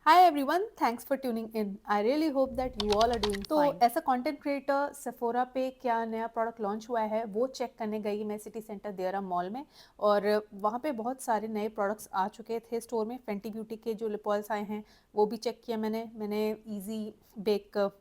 Hi everyone, thanks for tuning in. I really hope that you all are doing fine. As a content creator Sephora पे क्या नया product launch हुआ है वो check करने गई मैं सिटी सेंटर देयरा मॉल में। और वहाँ पे बहुत सारे नए प्रोडक्ट्स आ चुके थे स्टोर में। फेंटी ब्यूटी के जो लिप ऑयल्स आए हैं वो भी चेक किया मैंने इजी बेक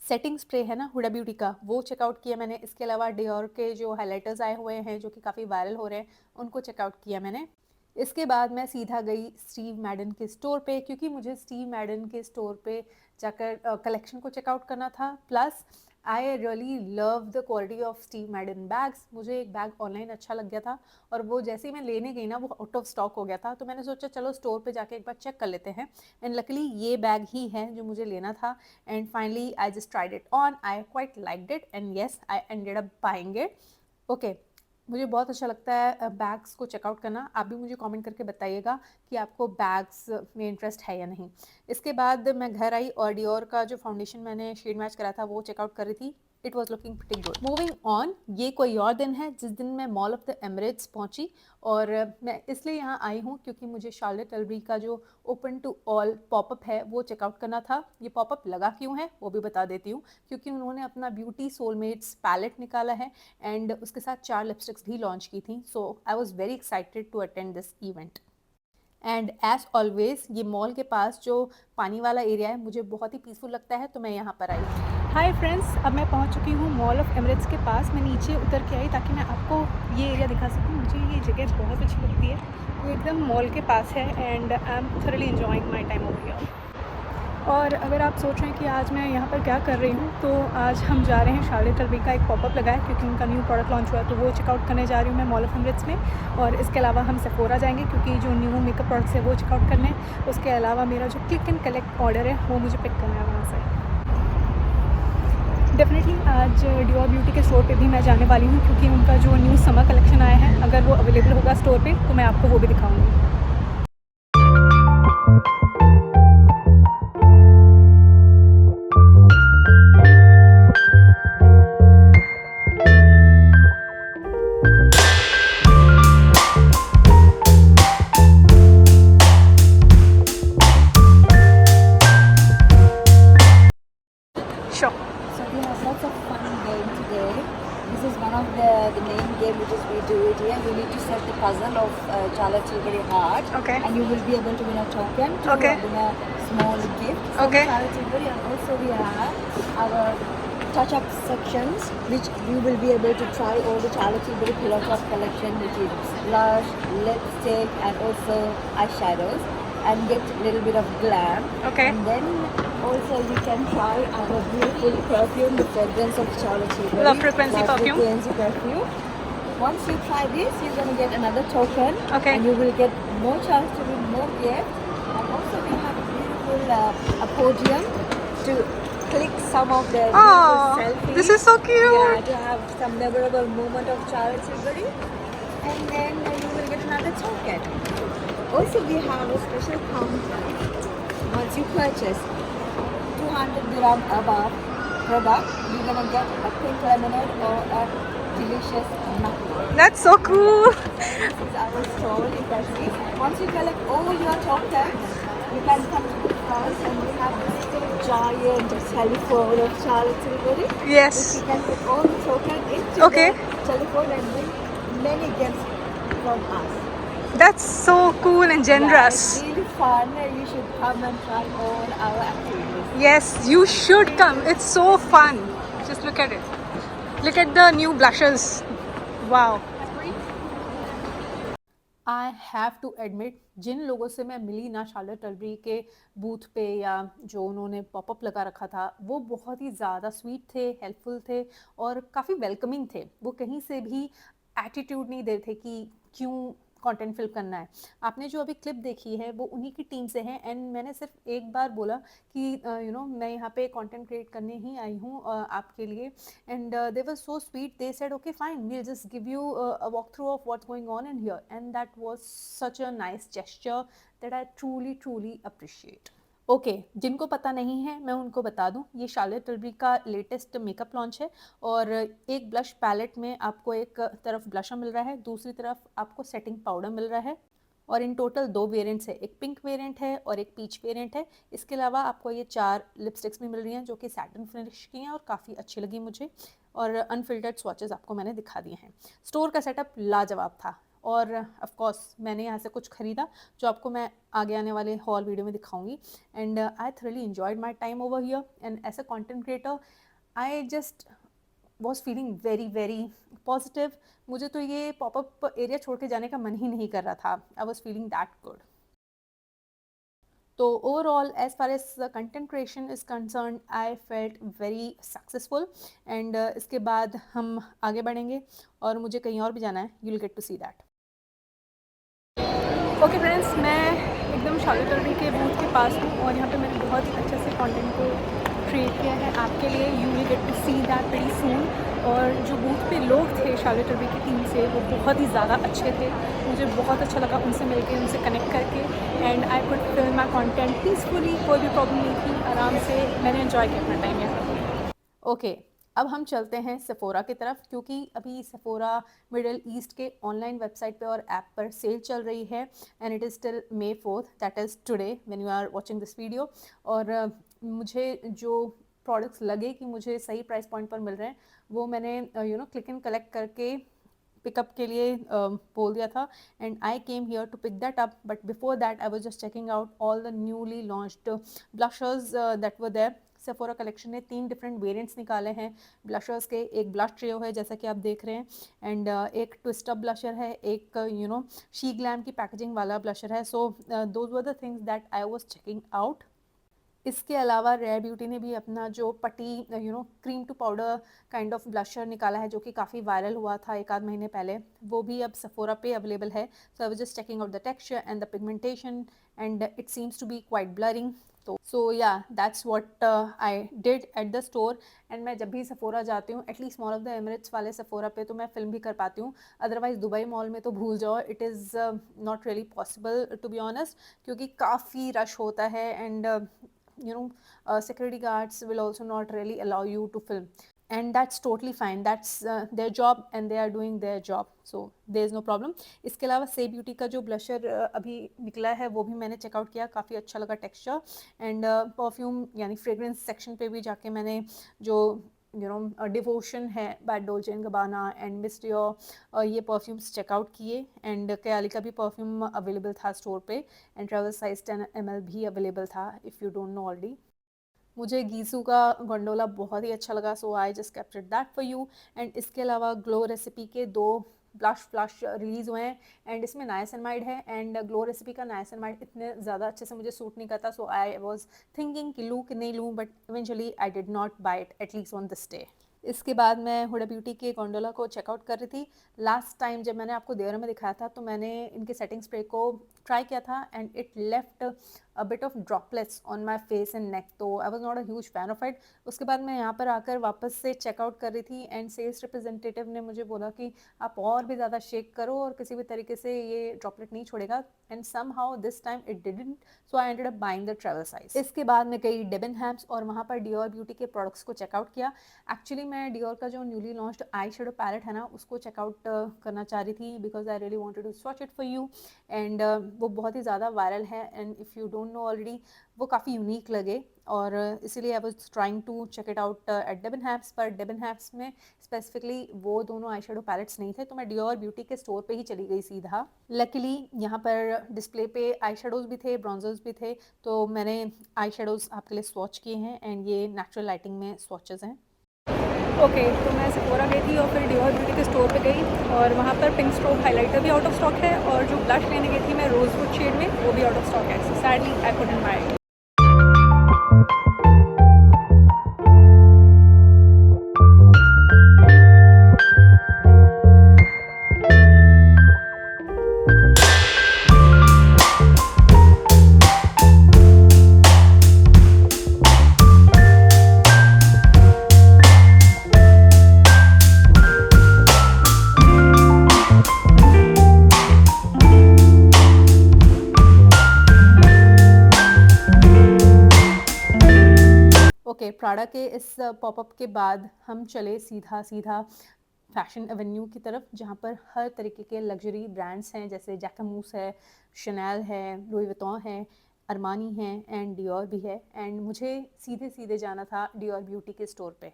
सेटिंग स्प्रे है ना हुडा ब्यूटी का, वो चेकआउट किया मैंने। इसके अलावा डियोर के जो हाइलाइटर्स आए हुए हैं जो कि काफ़ी वायरल हो रहे हैं उनको चेकआउट किया मैंने। इसके बाद मैं सीधा गई स्टीव मैडन के स्टोर पे, क्योंकि मुझे स्टीव मैडन के स्टोर पे जाकर कलेक्शन को चेकआउट करना था। Plus I really love the quality of Steve मैडन bags. मुझे एक बैग ऑनलाइन अच्छा लग गया था और वो जैसे ही मैं लेने गई ना वो आउट ऑफ स्टॉक हो गया था, तो मैंने सोचा चलो स्टोर पे जाके एक बार चेक कर लेते हैं। एंड लकीली ये बैग ही है जो मुझे लेना था। And finally I just tried it on, I quite liked it and yes I ended up buying it. Okay, मुझे बहुत अच्छा लगता है बैग्स को चेकआउट करना। आप भी मुझे कमेंट करके बताइएगा कि आपको बैग्स में इंटरेस्ट है या नहीं। इसके बाद मैं घर आई और डियोर का जो फाउंडेशन मैंने शेड मैच करा था वो चेकआउट कर रही थी। It was looking pretty good. Moving on, ये कोई और दिन है जिस दिन मैं मॉल ऑफ द एमिरेट्स पहुंची। और मैं इसलिए यहाँ आई हूँ क्योंकि मुझे शार्लेट टलबरी का जो ओपन टू ऑल पॉपअप है वो चेकआउट करना था। ये पॉपअप लगा क्यों है वो भी बता देती हूँ। क्योंकि उन्होंने अपना ब्यूटी सोलमेट्स पैलेट निकाला है एंड उसके साथ 4 लिपस्टिक्स भी लॉन्च की थी। So I was very excited to attend this event. And as always ये मॉल के पास जो पानी वाला एरिया है मुझे बहुत ही पीसफुल लगता है, तो मैं यहाँ पर आई। हाय फ्रेंड्स, अब मैं पहुँच चुकी हूँ मॉल ऑफ एमिरेट्स के पास। मैं नीचे उतर के आई ताकि मैं आपको ये एरिया दिखा सकूँ। मुझे ये जगह बहुत अच्छी लगती है, वो एकदम मॉल के पास है and I am thoroughly enjoying my time over here. और अगर आप सोच रहे हैं कि आज मैं यहाँ पर क्या कर रही हूँ, तो आज हम जा रहे हैं शार्लेट टलबरी का एक पॉपअप लगा है क्योंकि उनका न्यू प्रोडक्ट लॉन्च हुआ है, तो वो चेकआउट करने जा रही हूँ मैं मॉल ऑफ एमिरेट्स में। और इसके अलावा हम सेफोरा जाएंगे क्योंकि जो न्यू मेकअप प्रोडक्ट्स है वो चेकआउट करने हैं। उसके अलावा मेरा जो क्लिक एंड कलेक्ट ऑर्डर है वो मुझे पिक करना है वहाँ से। डेफिनेटली आज डियोर ब्यूटी के स्टोर पे भी मैं जाने वाली हूँ क्योंकि उनका जो न्यू समर कलेक्शन आया है, अगर वो अवेलेबल होगा स्टोर पे तो मैं आपको वो भी दिखाऊंगी। Sure. So we have lots of fun game today. This is one of the main game which is we do it here. You need to set the puzzle of Charlotte Tilbury Heart. Okay. And you will be able to win a token to Okay. win a small gift from Okay. Charlotte Tilbury. And also we have our touch-up sections which you will be able to try all the Charlotte Tilbury Pillow Top collection, which is blush, lipstick and also eyeshadows, and get a little bit of glam. Okay. And then also you can try our beautiful perfume, the fragrance of Charlotte Tilbury. Love Frequency Love perfume. Frequency perfume. Once you try this, you're going to get another token. Okay. And you will get more chance to win more gifts. And also we have a beautiful a podium to click some of the Oh, selfies. this is so cute. Yeah, to have some memorable moment of Charlotte Tilbury. And then you will get another token. Also, we have a special counter. Once you purchase 200 dirham above product, you're gonna get a pink lemonade or a delicious nut. That's so cool. This is our store, you can see. Once you collect all your tokens, you can come to the front and we have this giant telephone of Charlotte Tilbury. Yes. Which you can put all the tokens into Okay. the telephone and win many gifts from us. That's so cool and Yeah, generous. it's really fun. You should come and try all our activities. Yes, you should come. It's so fun. Just look at it. Look at the new blushes. Wow. I have to admit, जिन लोगों से मैं मिली ना Charlotte टलबरी के booth पे या जो उन्होंने पॉपअप लगा रखा था, वो बहुत ही ज़्यादा स्वीट थे, हेल्पफुल थे और काफ़ी वेलकमिंग थे। वो कहीं से भी एटीट्यूड नहीं दे रहे थे कि क्यों कंटेंट फिल्म करना है। आपने जो अभी क्लिप देखी है वो उन्हीं की टीम से है एंड मैंने सिर्फ एक बार बोला कि मैं यहाँ पे कंटेंट क्रिएट करने ही आई हूँ आपके लिए। And they were so sweet, they said okay fine, we'll just give you a walk through of what's going on in here and that was such a nice gesture that I truly appreciate. Okay, जिनको पता नहीं है मैं उनको बता दूं, ये Charlotte टलबरी का लेटेस्ट मेकअप लॉन्च है और एक ब्लश पैलेट में आपको एक तरफ ब्लशर मिल रहा है, दूसरी तरफ आपको सेटिंग पाउडर मिल रहा है। और इन टोटल 2 वेरिएंट्स है, एक पिंक वेरिएंट है और एक पीच वेरिएंट है। इसके अलावा आपको ये 4 लिपस्टिक्स भी मिल रही हैं जो कि सैटिन फिनिश की हैं और काफ़ी अच्छी लगी मुझे, और अनफिल्टर्ड स्वॉचेस आपको मैंने दिखा दिए हैं। स्टोर का सेटअप लाजवाब था, और ऑफ कोर्स मैंने यहाँ से कुछ ख़रीदा जो आपको मैं आगे आने वाले हॉल वीडियो में दिखाऊंगी। And I thoroughly enjoyed my time over here, and as a content creator I just was feeling very very positive. मुझे तो ये पॉपअप एरिया छोड़ के जाने का मन ही नहीं कर रहा था। I was feeling that good. तो overall as far as content creation is concern I felt very successful, and इसके बाद हम आगे बढ़ेंगे और मुझे कहीं और भी जाना है। You will get to see that. Okay friends, मैं एकदम शार्लोट टर्बी के बूथ के पास हूँ और यहाँ पे मैंने बहुत ही अच्छे से कंटेंट को क्रिएट किया है आपके लिए। You will get to see that very soon. और जो बूथ पे लोग थे शार्लोट टर्बी की टीम से, वो बहुत ही ज़्यादा अच्छे थे। मुझे बहुत अच्छा लगा उनसे मिलके, उनसे कनेक्ट करके, and I could film my content peacefully. कोई भी प्रॉब्लम नहीं थी, आराम से मैंने एंजॉय किया अपना टाइम यहाँ। ओके, अब हम चलते हैं सेफोरा की तरफ, क्योंकि अभी सेफोरा मिडल ईस्ट के ऑनलाइन वेबसाइट पे और ऐप पर सेल चल रही है, and it is till May 4th, that is today when you are watching this video. और मुझे जो प्रोडक्ट्स लगे कि मुझे सही प्राइस पॉइंट पर मिल रहे हैं, वो मैंने क्लिक एंड कलेक्ट करके पिकअप के लिए बोल दिया था, and I came here to pick that up. But before that I was just checking out all the newly launched blushers that were there. Sephora collection ने 3 डिफरेंट वेरिएंट्स निकाले हैं Blusher's के। एक ब्लश ट्रियो है जैसा कि आप देख रहे हैं, एंड एक ट्विस्ट अप ब्लशर है, एक शी ग्लैम की पैकेजिंग वाला ब्लशर है। So those were the things that I was checking out. इसके अलावा रेयर ब्यूटी ने भी अपना जो putty cream to powder kind of blusher निकाला है, जो कि काफ़ी वायरल हुआ था एक आध महीने पहले, वो भी अब सेफोरा पे अवेलेबल है। So I was just checking out the texture and the pigmentation, and it seems to be quite blurring. So yeah that's what I did at the store. And मैं जब भी सेफोरा जाती हूँ, at least mall of the Emirates वाले Sephora पे, तो मैं film भी कर पाती हूँ। अदरवाइज दुबई मॉल में तो भूल जाओ, it is not really possible to be honest, क्योंकि काफ़ी रश होता है, and security guards will also not really allow you to film, and that's totally fine. That's their job and they are doing their job, so there is no problem. इसके अलावा से beauty का जो blusher अभी निकला है, वो भी मैंने चेकआउट किया, काफ़ी अच्छा लगा टेक्सचर। एंड परफ्यूम यानी फ्रेग्रेंस सेक्शन पे भी जाके मैंने जो डिवोशन है by Dolce and Gabbana and Miss Dior, ये परफ्यूम्स चेकआउट किए। एंड कयाली का भी परफ्यूम अवेलेबल था स्टोर पे, एंड ट्रेवल साइज 10 ml भी अवेलेबल था, if you don't know already. मुझे गीसू का गोंडोला बहुत ही अच्छा लगा, so I just captured that for you. And इसके अलावा ग्लो रेसिपी के 2 ब्लश फ्लश रिलीज़ हुए हैं, एंड इसमें नायासिनमाइड है, एंड ग्लो रेसिपी का नायासिनमाइड इतने ज़्यादा अच्छे से मुझे सूट नहीं करता। सो आई वॉज थिंकिंग कि लूँ कि नहीं लूँ, but eventually I did not buy it at least on this day. इसके बाद मैं हुडा ब्यूटी के गोंडोला को चेकआउट कर रही थी। लास्ट टाइम जब मैंने आपको देवर में दिखाया था, तो मैंने इनके सेटिंग स्प्रे को ट्राई किया था, and it left a bit of droplets on my face and neck, तो I was not a huge fan of it. उसके बाद मैं यहाँ पर आकर वापस से चेकआउट कर रही थी, एंड सेल्स रिप्रेजेंटेटिव ने मुझे बोला कि आप और भी ज़्यादा शेक करो और किसी भी तरीके से ये ड्रॉपलेट नहीं छोड़ेगा, and somehow this time it didn't, so I ended up buying the travel size. इसके बाद मैं गई डेबनहैम्स और वहाँ पर डियोर ब्यूटी के प्रोडक्ट्स को चेकआउट किया। एक्चुअली मैं डियोर का जो newly launched eye shadow palette है ना, उसको चेकआउट करना चाह रही थी, because I really wanted to swatch it for you. And वो बहुत ही ज़्यादा वायरल है, and if you don't know already, वो काफ़ी यूनिक लगे, और इसीलिए I was trying to check it out at Debenhams. पर डेबनहैम्स में स्पेसिफिकली वो दोनों आई शेडो पैलेट्स नहीं थे, तो मैं डियोर ब्यूटी के स्टोर पे ही चली गई सीधा। लकीली यहाँ पर डिस्प्ले पे आई शेडोज़ भी थे, ब्रॉन्जर्स भी थे, तो मैंने आई शेडोज़ आपके लिए स्वॉच किए हैं, एंड ये नेचुरल लाइटिंग में स्वॉचेस हैं। ओके, तो मैं सेफोरा गई थी और फिर डियोर ब्यूटी के स्टोर पे गई, और वहाँ पर पिंक स्ट्रोक हाइलाइटर भी आउट ऑफ स्टॉक है, और जो ब्लश लेने गई थी मैं रोजवुड शेड में, वो भी आउट ऑफ स्टॉक है। So sadly I couldn't buy it. Okay, Prada के इस पॉपअप के बाद हम चले सीधा फैशन एवेन्यू की तरफ, जहाँ पर हर तरीके के लग्जरी ब्रांड्स हैं, जैसे जैकमूस है, शनैल है, लुई विटॉन है, अरमानी है एंड डियोर भी है। एंड मुझे सीधे सीधे जाना था डियोर ब्यूटी के स्टोर पे।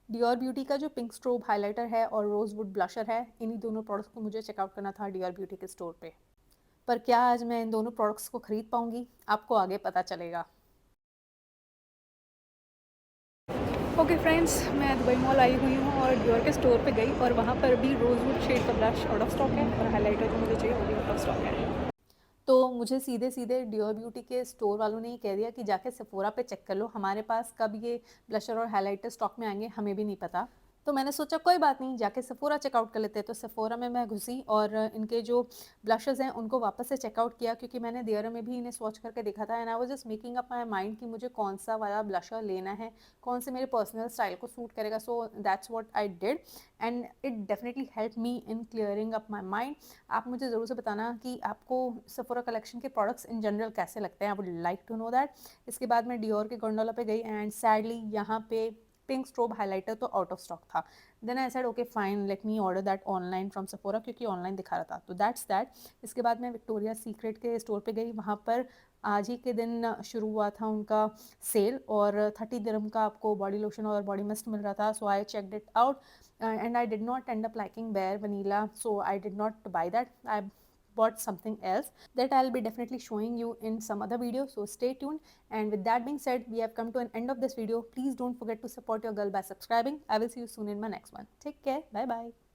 डियोर ब्यूटी का जो पिंक स्ट्रोब हाइलाइटर है और रोज़वुड ब्लशर है, इन्हीं दोनों प्रोडक्ट्स को मुझे चेकआउट करना था डियोर ब्यूटी के स्टोर पे। पर क्या आज मैं इन दोनों प्रोडक्ट्स को खरीद पाऊंगी, आपको आगे पता चलेगा। ओके फ्रेंड्स, मैं दुबई मॉल आई हुई हूँ और डियोर के स्टोर पे गई और वहाँ पर भी रोज़वुड शेड का ब्लश आउट ऑफ स्टॉक है और हाइलाइटर जो मुझे चाहिए वो भी आउट ऑफ स्टॉक है। तो मुझे सीधे सीधे डियोर ब्यूटी के स्टोर वालों ने ये कह दिया कि जाके सेफोरा पे चेक कर लो, हमारे पास कब ये ब्लशर और हाइलाइटर स्टॉक में आएंगे हमें भी नहीं पता। तो मैंने सोचा कोई बात नहीं, जाके सेफोरा चेकआउट कर लेते हैं। तो सेफोरा में मैं घुसी और इनके जो ब्लशेज़ हैं उनको वापस से चेकआउट किया, क्योंकि मैंने दियर में भी इन्हें स्वॉच करके देखा था and I was just making up my mind कि मुझे कौन सा वाला ब्लशर लेना है, कौन से मेरे पर्सनल स्टाइल को सूट करेगा। So that's what I did and it definitely help me in clearing up my mind. आप मुझे ज़रूर से बताना कि आपको सेफोरा कलेक्शन के प्रोडक्ट्स इन जनरल कैसे लगते हैं, I would like to know that. इसके बाद मैं डियोर के गोंडोला पे गई एंड सैडली यहाँ पे पिंक स्ट्रोब हाइलाइटर तो आउट ऑफ स्टॉक था। Then I said okay fine, let me order that online from Sephora, क्योंकि ऑनलाइन दिखा रहा था। तो दैट्स दैट। इसके बाद मैं विक्टोरिया सीक्रेट के स्टोर पे गई, वहाँ पर आज ही के दिन शुरू हुआ था उनका सेल और 30 दिरहम का आपको बॉडी लोशन और बॉडी मिस्ट मिल रहा था। So I checked it out and I did not end up liking Bare Vanilla, so I did not buy that. I bought something else that I'll be definitely showing you in some other video, so stay tuned. And with that being said, we have come to an end of this video. Please don't forget to support your girl by subscribing. I will see you soon in my next one. Take care. Bye bye.